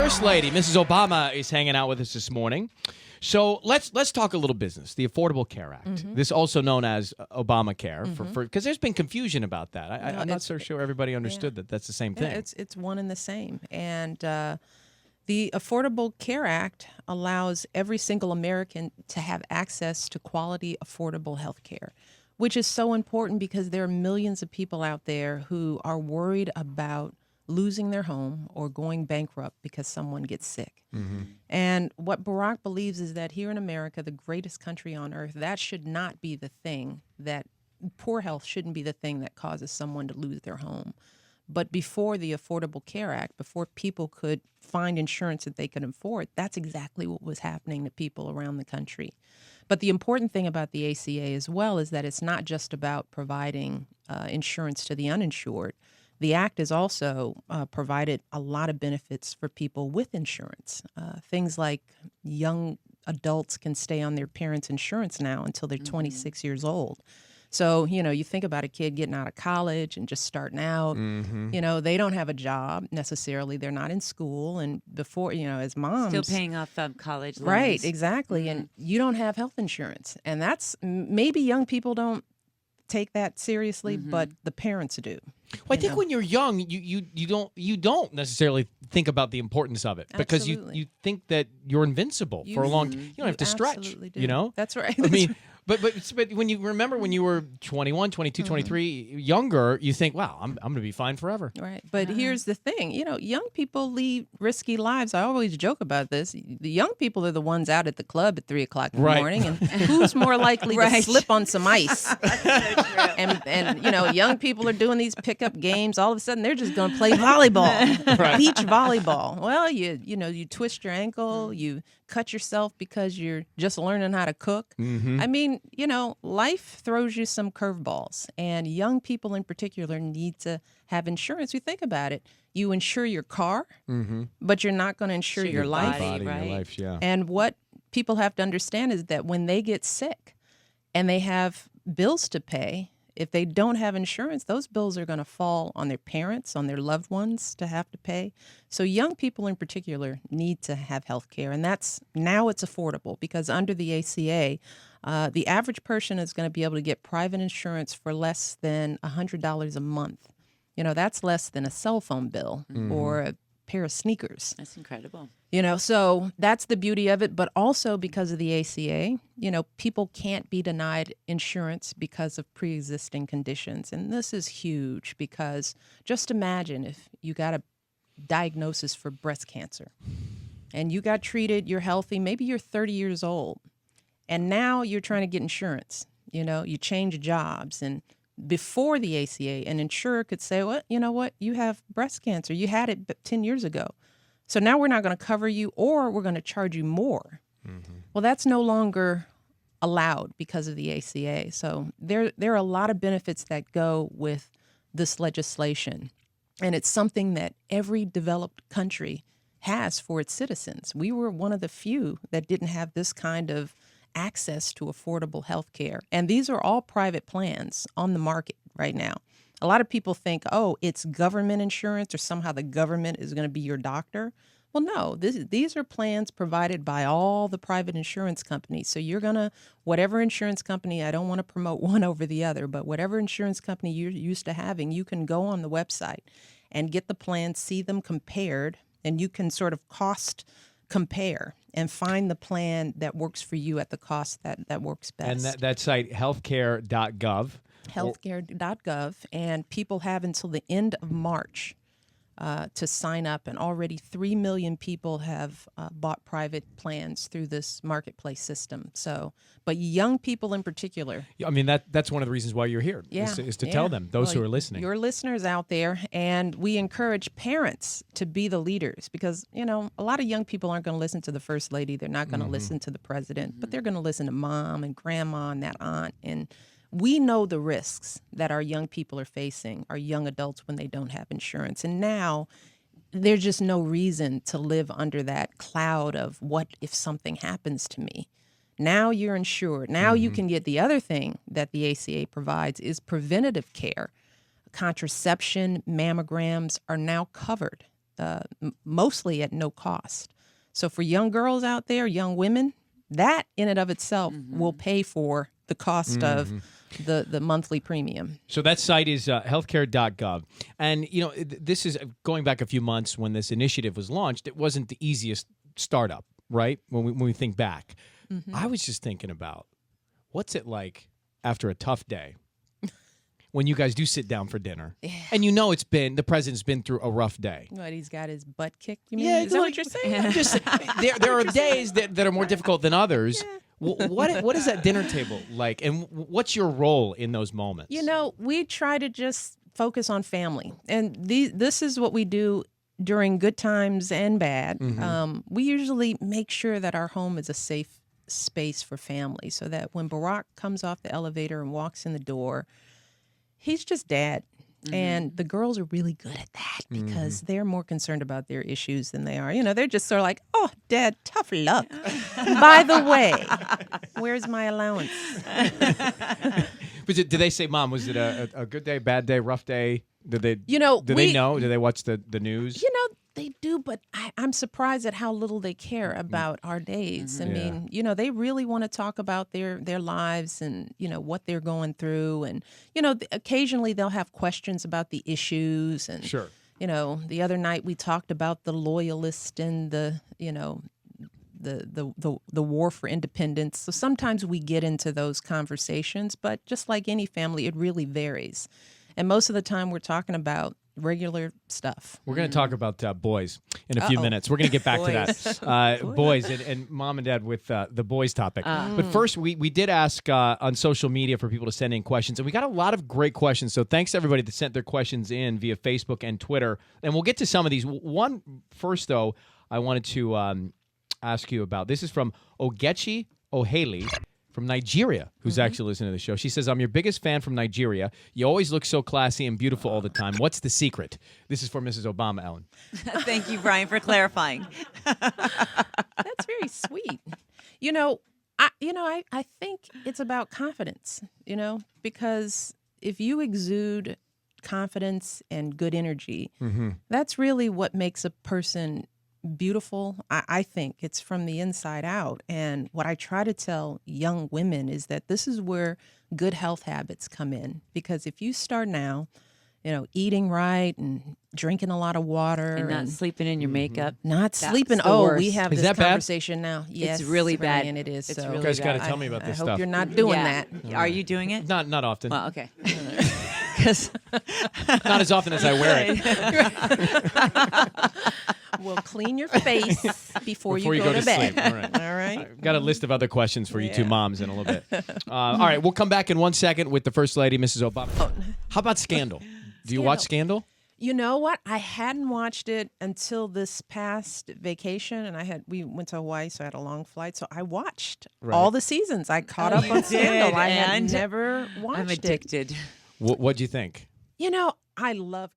First Lady, Mrs. Obama, is hanging out with us this morning. So let's talk a little business. The Affordable Care Act, this also known as Obamacare, because there's been confusion about that. I'm not so sure everybody understood that that's the same thing. It's one and the same. And the Affordable Care Act allows every single American to have access to quality, affordable health care, which is so important because there are millions of people out there who are worried about losing their home or going bankrupt because someone gets sick. And what Barack believes is that here in America, the greatest country on earth, that should not be the thing that poor health shouldn't be the thing that causes someone to lose their home. But before the Affordable Care Act, before people could find insurance that they could afford, that's exactly what was happening to people around the country. But the important thing about the ACA as well is that it's not just about providing insurance to the uninsured. The Act has also provided a lot of benefits for people with insurance. Things like young adults can stay on their parents' insurance now until they're 26 years old. So, you think about a kid getting out of college and just starting out, they don't have a job necessarily. They're not in school. And before, as moms. Still paying off college loans. Right, exactly. And you don't have health insurance. And that's maybe young people don't take that seriously, but the parents do. Well, I think when you're young, you don't necessarily think about the importance of it because you think that you're invincible for a long time. You don't have to stretch, do. That's right. I mean, but when you remember when you were 21, 22, 23, younger, you think, wow, I'm going to be fine forever. Right. But here's the thing, young people lead risky lives. I always joke about this. The young people are the ones out at the club at 3 o'clock in the morning. And who's more likely to slip on some ice? That's so true. And young people are doing these pickup games. All of a sudden, they're just going to play volleyball, beach volleyball. Well, you twist your ankle, you cut yourself because you're just learning how to cook. I mean, life throws you some curveballs, and young people in particular need to have insurance. You think about it. You insure your car, but you're not going to insure your life. Body, right? Your life, yeah. And what people have to understand is that when they get sick and they have bills to pay, if they don't have insurance, those bills are going to fall on their parents, on their loved ones to have to pay. So young people in particular need to have health care. And now it's affordable because under the ACA, the average person is going to be able to get private insurance for less than $100 a month. That's less than a cell phone bill or a pair of sneakers. That's incredible. So that's the beauty of it. But also because of the ACA, people can't be denied insurance because of pre-existing conditions. And this is huge because just imagine if you got a diagnosis for breast cancer and you got treated, you're healthy, maybe you're 30 years old, and now you're trying to get insurance. You change jobs, and before the ACA, an insurer could say, well, you know what? You have breast cancer. You had it 10 years ago. So now we're not going to cover you, or we're going to charge you more. Well, that's no longer allowed because of the ACA. So there are a lot of benefits that go with this legislation. And it's something that every developed country has for its citizens. We were one of the few that didn't have this kind of access to affordable health care. And these are all private plans on the market right now. A lot of people think, oh, it's government insurance or somehow the government is going to be your doctor. Well, no, these are plans provided by all the private insurance companies. So you're going to, whatever insurance company, I don't want to promote one over the other, but whatever insurance company you're used to having, you can go on the website and get the plans, see them compared, and you can sort of cost compare and find the plan that works for you at the cost that works best. And that site, healthcare.gov. Healthcare.gov, and people have until the end of March to sign up, and already 3 million people have bought private plans through this marketplace system. So, but young people in particular. I mean, that's one of the reasons why you're here, is to tell them, those who are listening. Your listeners out there, and we encourage parents to be the leaders because, a lot of young people aren't going to listen to the First Lady. They're not going to listen to the president, but they're going to listen to mom and grandma and that aunt. And we know the risks that our young people are facing, our young adults, when they don't have insurance. And now there's just no reason to live under that cloud of what if something happens to me. Now you're insured. Now you can get the other thing that the ACA provides is preventative care. Contraception, mammograms are now covered. mostly at no cost. So for young girls out there, young women, that in and of itself will pay for the cost of the monthly premium. So that site is healthcare.gov. And, this is going back a few months when this initiative was launched. It wasn't the easiest startup, right? When we think back. I was just thinking about what's it like after a tough day when you guys do sit down for dinner and the president's been through a rough day. What, he's got his butt kicked? You mean? Yeah, Is that what you're saying? I'm just there are days that are more difficult than others. Yeah. What is that dinner table like, and what's your role in those moments? We try to just focus on family, and this is what we do during good times and bad. We usually make sure that our home is a safe space for family, so that when Barack comes off the elevator and walks in the door, he's just dad. And the girls are really good at that because they're more concerned about their issues than they are. They're just sort of like, oh, Dad, tough luck. By the way, where's my allowance? But did they say, Mom, was it a good day, bad day, rough day? Did they? They know? Do they watch the news? They do, but I'm surprised at how little they care about our days. I mean, they really want to talk about their lives and, what they're going through. And, occasionally they'll have questions about the issues. And, sure. The other night we talked about the loyalist and the war for independence. So sometimes we get into those conversations, but just like any family, it really varies. And most of the time we're talking about regular stuff. We're going to talk about boys in a few minutes. We're going to get back to that. Boys and Mom and Dad with the boys topic. But first, we did ask on social media for people to send in questions, and we got a lot of great questions. So thanks to everybody that sent their questions in via Facebook and Twitter. And we'll get to some of these. One first, though, I wanted to ask you about. This is from Ogechi O'Haley from Nigeria, who's actually listening to the show. She says, I'm your biggest fan from Nigeria. You always look so classy and beautiful all the time. What's the secret? This is for Mrs. Obama, Ellen. Thank you, Brian, for clarifying. That's very sweet. I think it's about confidence, because if you exude confidence and good energy, that's really what makes a person beautiful. I think it's from the inside out. And what I try to tell young women is that this is where good health habits come in. Because if you start now, eating right and drinking a lot of water. And not sleeping in your makeup. Not sleeping. We have is this that conversation now. Yes, it's really bad. And it is. It's so really you guys got to bad. tell me about this I hope stuff. you're not doing that. Are you doing it? Not often. Well, okay. 'Cause not as often as I wear it. Well, clean your face before you go to bed. Sleep. All right. All right. I've got a list of other questions for you two moms in a little bit. All right, we'll come back in 1 second with the First Lady, Mrs. Obama. How about Scandal? Do you watch Scandal? You know what? I hadn't watched it until this past vacation, and we went to Hawaii, so I had a long flight. So I watched all the seasons. I caught up on Scandal. I had never watched it. I'm addicted. What'd you think? I love